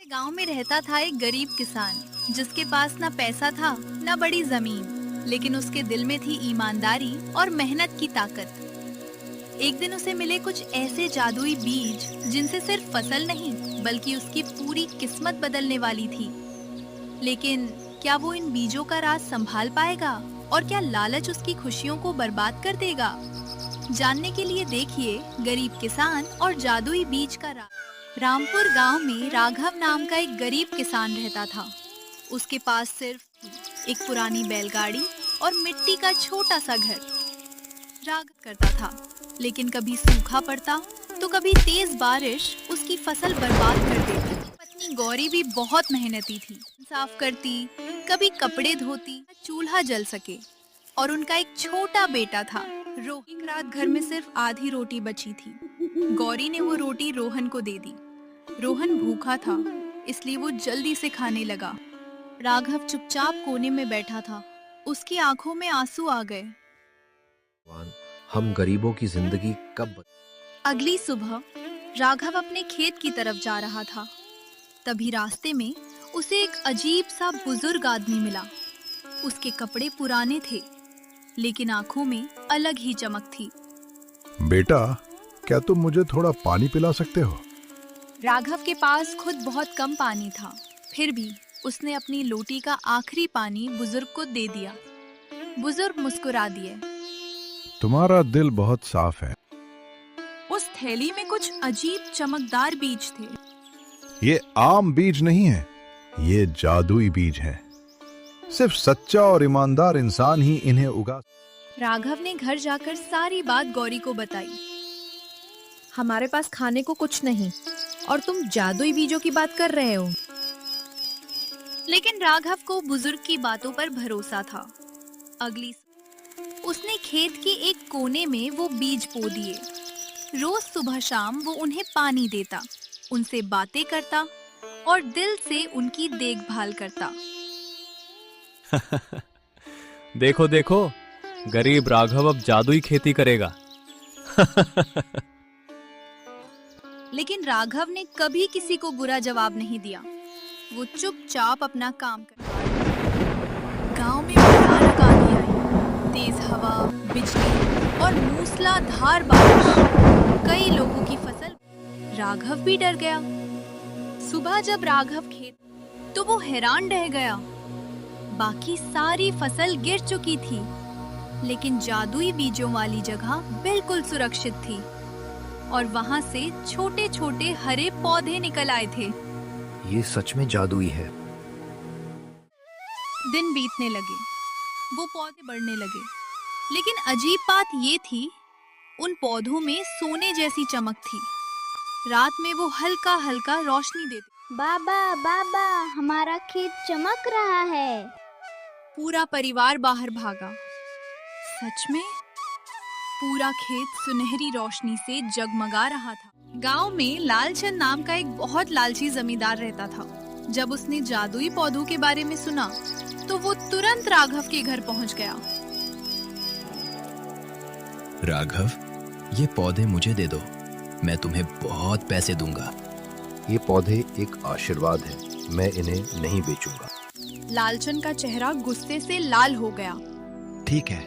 गांव में रहता था एक गरीब किसान जिसके पास ना पैसा था ना बड़ी जमीन, लेकिन उसके दिल में थी ईमानदारी और मेहनत की ताकत। एक दिन उसे मिले कुछ ऐसे जादुई बीज जिनसे सिर्फ फसल नहीं बल्कि उसकी पूरी किस्मत बदलने वाली थी। लेकिन क्या वो इन बीजों का राज संभाल पाएगा और क्या लालच उसकी खुशियों को बर्बाद कर देगा? जानने के लिए देखिए गरीब किसान और जादुई बीज का राज। रामपुर गांव में राघव नाम का एक गरीब किसान रहता था। उसके पास सिर्फ एक पुरानी बैलगाड़ी और मिट्टी का छोटा सा घर। राघव करता था, लेकिन कभी सूखा पड़ता तो कभी तेज बारिश उसकी फसल बर्बाद कर देती। पत्नी गौरी भी बहुत मेहनती थी, साफ करती, कभी कपड़े धोती, चूल्हा जल सके। और उनका एक छोटा बेटा था रोहन। एक रात घर में सिर्फ आधी रोटी बची थी। गौरी ने वो रोटी रोहन को दे दी। रोहन भूखा था, इसलिए वो जल्दी से खाने लगा। राघव चुपचाप कोने में बैठा था। उसकी आंखों में आंसू आ गए। हम गरीबों की जिंदगी कब अगली सुबह राघव अपने खेत की तरफ जा रहा था। तभी रास्ते में उसे एक अजीब सा बुजुर्ग आदमी मिला। उसके कपड़े पुराने थे, लेकिन आंखों में अलग ही चमक थी। बेटा, क्या तुम मुझे थोड़ा पानी पिला सकते हो? राघव के पास खुद बहुत कम पानी था, फिर भी उसने अपनी लोटी का आखिरी पानी बुजुर्ग को दे दिया। बुजुर्ग मुस्कुरा दिए। तुम्हारा दिल बहुत साफ है। उस थैली में कुछ अजीब चमकदार बीज थे। ये आम बीज नहीं है, ये जादुई बीज है। सिर्फ सच्चा और ईमानदार इंसान ही इन्हें उगा। राघव ने घर जाकर सारी बात गौरी को बताई। हमारे पास खाने को कुछ नहीं और तुम जादुई बीजों की बात कर रहे हो। लेकिन राघव को बुजुर्ग की बातों पर भरोसा था। अगली उसने खेत के एक कोने में वो बीज बो दिए। रोज सुबह शाम वो उन्हें पानी देता, उनसे बातें करता और दिल से उनकी देखभाल करता। देखो देखो, गरीब राघव अब जादुई खेती करेगा। लेकिन राघव ने कभी किसी को बुरा जवाब नहीं दिया। वो चुपचाप अपना काम करता। गांव में भयानक आंधी आई, तेज हवा, बिजली और मूसलाधार बारिश। कई लोगों की फसल। राघव भी डर गया। सुबह जब राघव खेत, तो वो हैरान रह गया। बाकी सारी फसल गिर चुकी थी, लेकिन जादुई बीजों वाली जगह बिल्कुल सुरक्षित थी और वहां से छोटे छोटे हरे पौधे निकल आए थे। ये सच में जादुई है। दिन बीतने लगे, वो पौधे बढ़ने लगे, लेकिन अजीब बात ये थी, उन पौधों में सोने जैसी चमक थी। रात में वो हल्का हल्का रोशनी देते। बाबा बाबा, हमारा खेत चमक रहा है। पूरा परिवार बाहर भागा। सच में पूरा खेत सुनहरी रोशनी से जगमगा रहा था। गांव में लालचंद नाम का एक बहुत लालची जमींदार रहता था। जब उसने जादुई पौधों के बारे में सुना, तो वो तुरंत राघव के घर पहुंच गया। राघव, ये पौधे मुझे दे दो, मैं तुम्हें बहुत पैसे दूंगा। ये पौधे एक आशीर्वाद है, मैं इन्हें नहीं बेचूंगा। लालचंद का चेहरा गुस्से से लाल हो गया। ठीक है,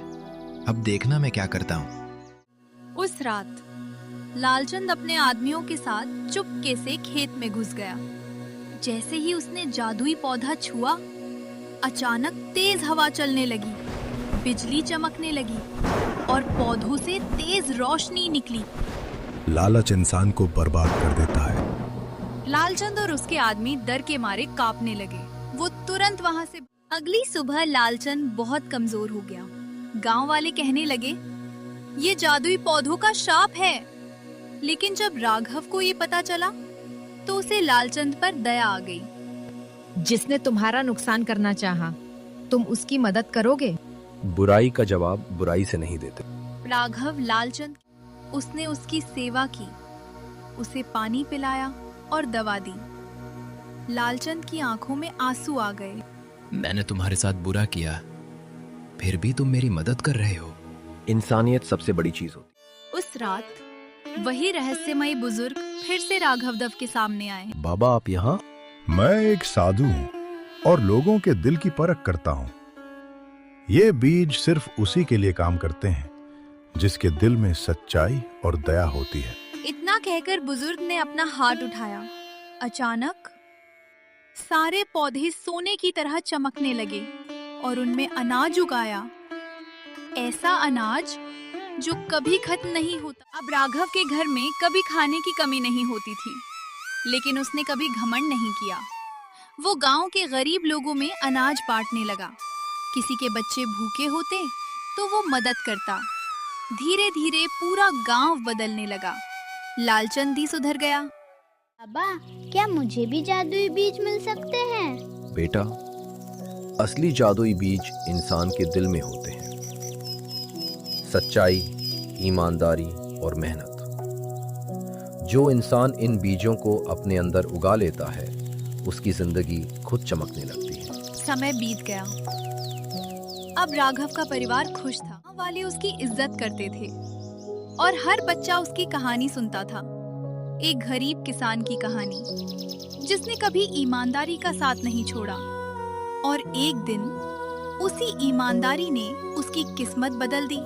अब देखना मैं क्या करता हूँ। उस रात लालचंद अपने आदमियों के साथ चुपके से खेत में घुस गया। जैसे ही उसने जादुई पौधा छुआ, अचानक तेज हवा चलने लगी, बिजली चमकने लगी और पौधों से तेज रोशनी निकली। लालच इंसान को बर्बाद कर देता है। लालचंद और उसके आदमी डर के मारे कांपने लगे। वो तुरंत वहां से। अगली सुबह लालचंद बहुत कमजोर हो गया। गांव वाले कहने लगे, ये जादुई पौधों का शाप है। लेकिन जब राघव को ये पता चला, तो उसे लालचंद पर दया आ गई। जिसने तुम्हारा नुकसान करना चाहा, तुम उसकी मदद करोगे? बुराई का जवाब बुराई से नहीं देते। राघव लालचंद, उसने उसकी सेवा की, उसे पानी पिलाया और दवा दी। लालचंद की आंखों में आंसू आ गए। मैंने तुम्हारे साथ बुरा किया, फिर भी तुम मेरी मदद कर रहे हो। इंसानियत सबसे बड़ी चीज होती। उस रात वही रहस्यमयी बुजुर्ग फिर से राघव दव के सामने आए। बाबा, आप यहाँ? मैं एक साधु हूं और लोगों के दिल की परख करता हूं। ये बीज सिर्फ उसी के लिए काम करते हैं जिसके दिल में सच्चाई और दया होती है। इतना कहकर बुजुर्ग ने अपना हाथ उठाया। अचानक सारे पौधे सोने की तरह चमकने लगे और उनमें अनाज उगाया, ऐसा अनाज जो कभी खत्म नहीं होता। अब राघव के घर में कभी खाने की कमी नहीं होती थी, लेकिन उसने कभी घमंड नहीं किया। वो गांव के गरीब लोगों में अनाज बांटने लगा। किसी के बच्चे भूखे होते तो वो मदद करता। धीरे धीरे पूरा गांव बदलने लगा। लालचंद भी सुधर गया। बाबा, क्या मुझे भी जादुई बीज मिल सकते हैं? बेटा, असली जादुई बीज इंसान के दिल में होते हैं। सच्चाई, ईमानदारी और मेहनत। जो इंसान इन बीजों को अपने अंदर उगा लेता है, उसकी जिंदगी खुद चमकने लगती है। समय बीत गया। अब राघव का परिवार खुश था। गांव वाले उसकी इज्जत करते थे और हर बच्चा उसकी कहानी सुनता था। एक गरीब किसान की कहानी जिसने कभी ईमानदारी का साथ नहीं छोड़ा, और एक दिन उसी ईमानदारी ने उसकी किस्मत बदल दी।